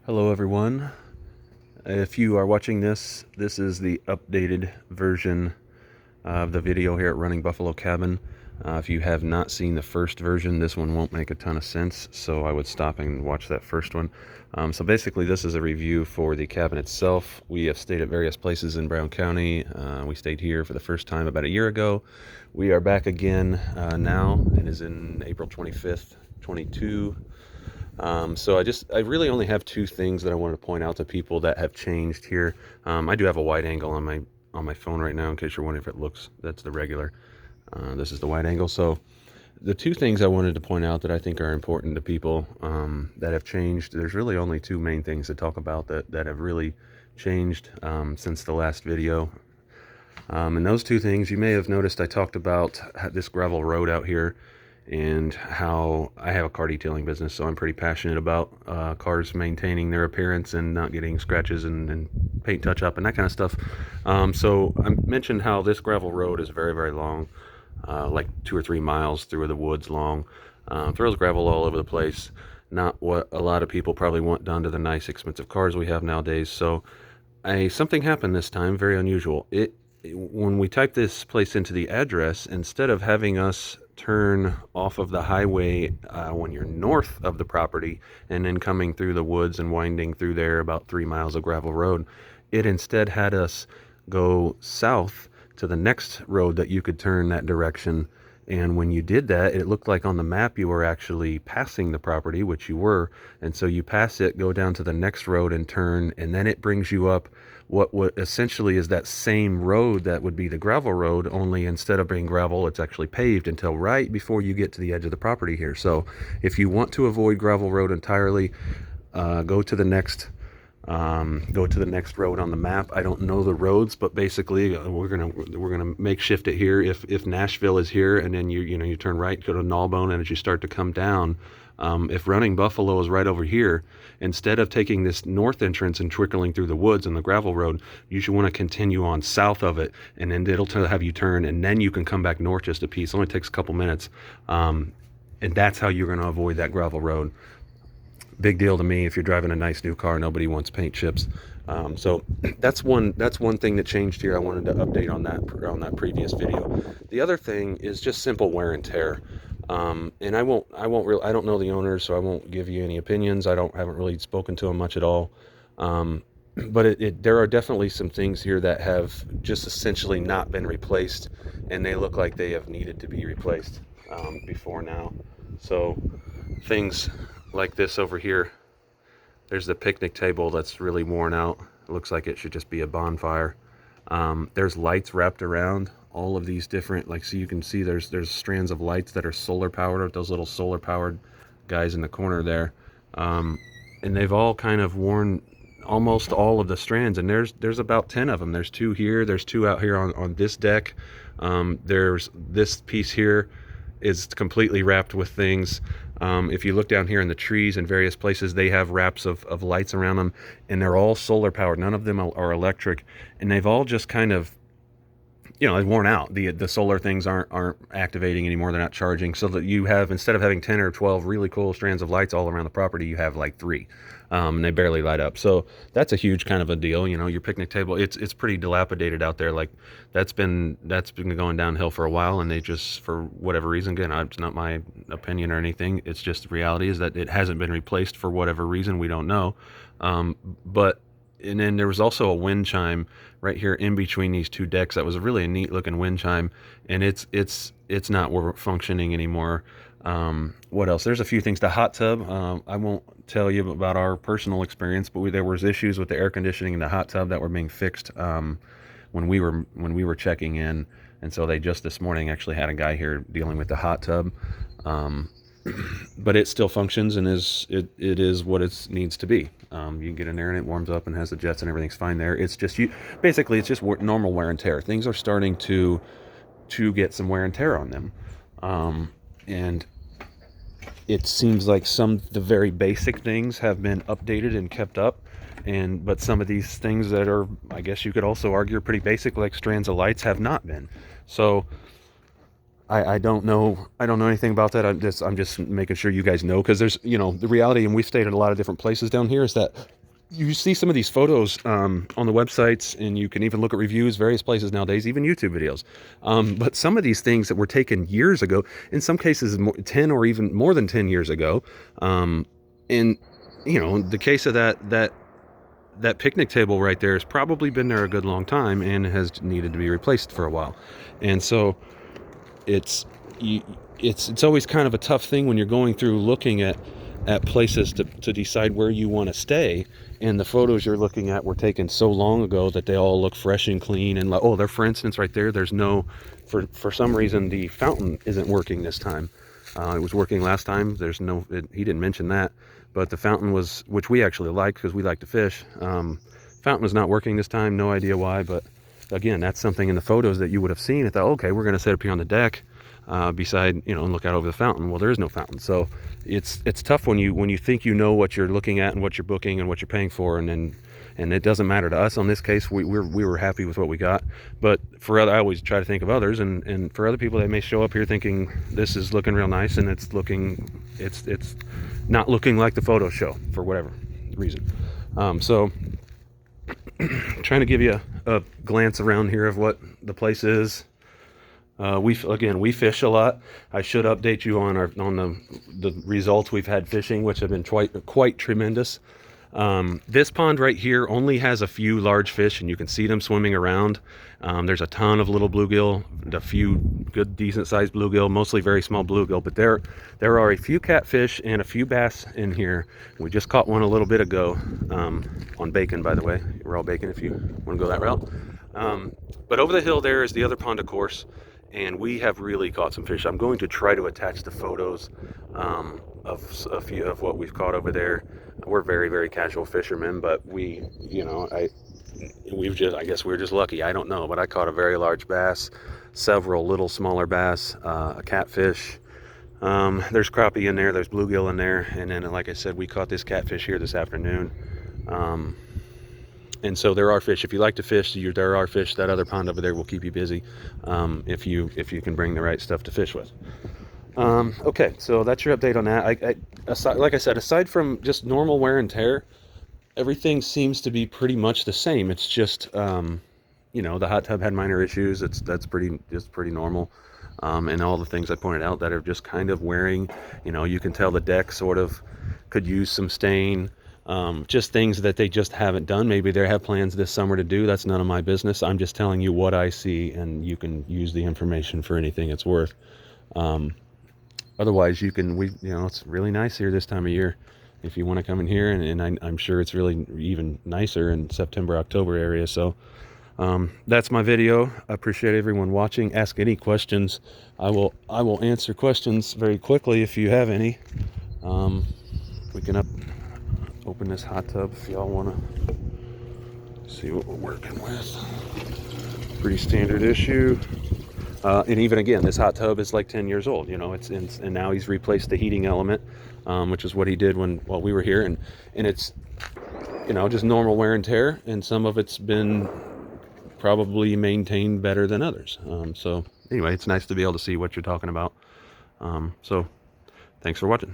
Hello everyone. If you are watching this is the updated version of the video here at Running Buffalo Cabin. If you have not seen the first version, this one won't make a ton of sense, so I would stop and watch that first one. So basically this is a review for the cabin itself. We have stayed at various places in Brown County. We stayed here for the first time about a year ago. We are back again now. It is in April 25th, 22. So I really only have two things that I wanted to point out to people that have changed here. I do have a wide angle on my phone right now in case you're wondering if it looks, that's the regular. This is the wide angle. So the two things I wanted to point out that I think are important to people that have changed, there's really only two main things to talk about that have really changed since the last video. And those two things, you may have noticed I talked about this gravel road out here and how I have a car detailing business, so I'm pretty passionate about cars maintaining their appearance and not getting scratches and paint touch up and that kind of stuff. So I mentioned how this gravel road is very, very long, like 2 or 3 miles through the woods long. Throws gravel all over the place. Not what a lot of people probably want done to the nice, expensive cars we have nowadays. So something happened this time, very unusual. When we type this place into the address, instead of having us turn off of the highway when you're north of the property and then coming through the woods and winding through there about 3 miles of gravel road, it instead had us go south to the next road that you could turn that direction. And when you did that, it looked like on the map you were actually passing the property, which you were. And so you pass it, go down to the next road and turn, and then it brings you up what essentially is that same road that would be the gravel road, only instead of being gravel, it's actually paved until right before you get to the edge of the property here. So if you want to avoid gravel road entirely, go to the next road on the map. I don't know the roads, but basically we're gonna makeshift it here. If Nashville is here, and then you turn right, go to Gnawbone, and as you start to come down, if Running Buffalo is right over here, instead of taking this north entrance and trickling through the woods and the gravel road, you should want to continue on south of it, and then it'll have you turn, and then you can come back north just a piece. It only takes a couple minutes, and that's how you're going to avoid that gravel road. Big deal to me. If you're driving a nice new car, nobody wants paint chips. So that's one thing that changed here. I wanted to update on that previous video. The other thing is just simple wear and tear. And I don't know the owners, so I won't give you any opinions. Haven't really spoken to them much at all. But there are definitely some things here that have just essentially not been replaced, and they look like they have needed to be replaced before now. So things like this over here, there's the picnic table that's really worn out. It looks like it should just be a bonfire. There's lights wrapped around all of these different, so you can see there's strands of lights that are solar powered, those little solar powered guys in the corner there. And they've all kind of worn almost all of the strands, and there's about 10 of them. There's 2 here, there's 2 out here on this deck. There's this piece here is completely wrapped with things. If you look down here in the trees and various places, they have wraps of lights around them, and they're all solar powered. None of them are electric, and they've all just kind of, they've worn out. The solar things aren't activating anymore. They're not charging, so that you have, instead of having 10 or 12 really cool strands of lights all around the property, you have like 3, and they barely light up. So that's a huge kind of a deal. Your picnic table, it's pretty dilapidated out there. Like that's been going downhill for a while, and they just, for whatever reason, again, it's not my opinion or anything, it's just reality is that it hasn't been replaced for whatever reason, we don't know. And then there was also a wind chime right here in between these 2 decks. That was a really neat looking wind chime, and it's not functioning anymore. What else? There's a few things. The hot tub, I won't tell you about our personal experience, but there was issues with the air conditioning in the hot tub that were being fixed when we were checking in, and so they just this morning actually had a guy here dealing with the hot tub. But it still functions and it is what it needs to be. You can get in there and it warms up and has the jets and everything's fine there. It's just basically it's just normal wear and tear. Things are starting to get some wear and tear on them, and it seems like the very basic things have been updated and kept up, but some of these things that are, I guess you could also argue, are pretty basic, like strands of lights, have not been. So I don't know anything about that. I'm just making sure you guys know, because there's, the reality, and we've stayed at a lot of different places down here, is that you see some of these photos on the websites, and you can even look at reviews, various places nowadays, even YouTube videos. But some of these things that were taken years ago, in some cases 10 or even more than 10 years ago, in the case of that picnic table right there has probably been there a good long time and has needed to be replaced for a while. And so it's always kind of a tough thing when you're going through looking at places to decide where you want to stay, and the photos you're looking at were taken so long ago that they all look fresh and clean, and like, oh, there, for instance, right there's no, for some reason the fountain isn't working this time. It was working last time. There's no, he didn't mention that, but the fountain was, which we actually like because we like to fish, fountain was not working this time. No idea why, but again, that's something in the photos that you would have seen. I thought, okay, we're going to set up here on the deck beside, and look out over the fountain. Well, there is no fountain. So it's tough when you think what you're looking at and what you're booking and what you're paying for, and it doesn't matter to us. On this case, we were happy with what we got. But for other, I always try to think of others, and for other people, they may show up here thinking this is looking real nice, and it's not looking like the photos show for whatever reason. So trying to give you a glance around here of what the place is. We fish a lot. I should update you on the results we've had fishing, which have been quite tremendous. This pond right here only has a few large fish, and you can see them swimming around. There's a ton of little bluegill, a few good decent sized bluegill, mostly very small bluegill, but there are a few catfish and a few bass in here. We just caught one a little bit ago, on bacon, by the way, raw bacon if you want to go that route. But over the hill there is the other pond, of course, and we have really caught some fish. I'm going to try to attach the photos of a few of what we've caught over there. We're very, very casual fishermen, but I guess we're just lucky. I don't know, but I caught a very large bass, several little smaller bass, a catfish. There's crappie in there, there's bluegill in there, and then, like I said, we caught this catfish here this afternoon. And so there are fish. If you like to fish, there are fish. That other pond over there will keep you busy, if you can bring the right stuff to fish with. Okay, so that's your update on that. Like I said, aside from just normal wear and tear, everything seems to be pretty much the same. It's just, the hot tub had minor issues. That's pretty normal. And all the things I pointed out that are just kind of wearing, you can tell the deck sort of could use some stain. Just things that they just haven't done. Maybe they have plans this summer to do. That's none of my business. I'm just telling you what I see, and you can use the information for anything it's worth. Otherwise, it's really nice here this time of year. If you want to come in here, and I'm sure it's really even nicer in September, October area. So that's my video. I appreciate everyone watching. Ask any questions. I will answer questions very quickly if you have any. We can open this hot tub if y'all want to see what we're working with. Pretty standard issue. And even again, this hot tub is like 10 years old. And now he's replaced the heating element, which is what he did while we were here, and it's just normal wear and tear, and some of it's been probably maintained better than others. So anyway, it's nice to be able to see what you're talking about. So thanks for watching.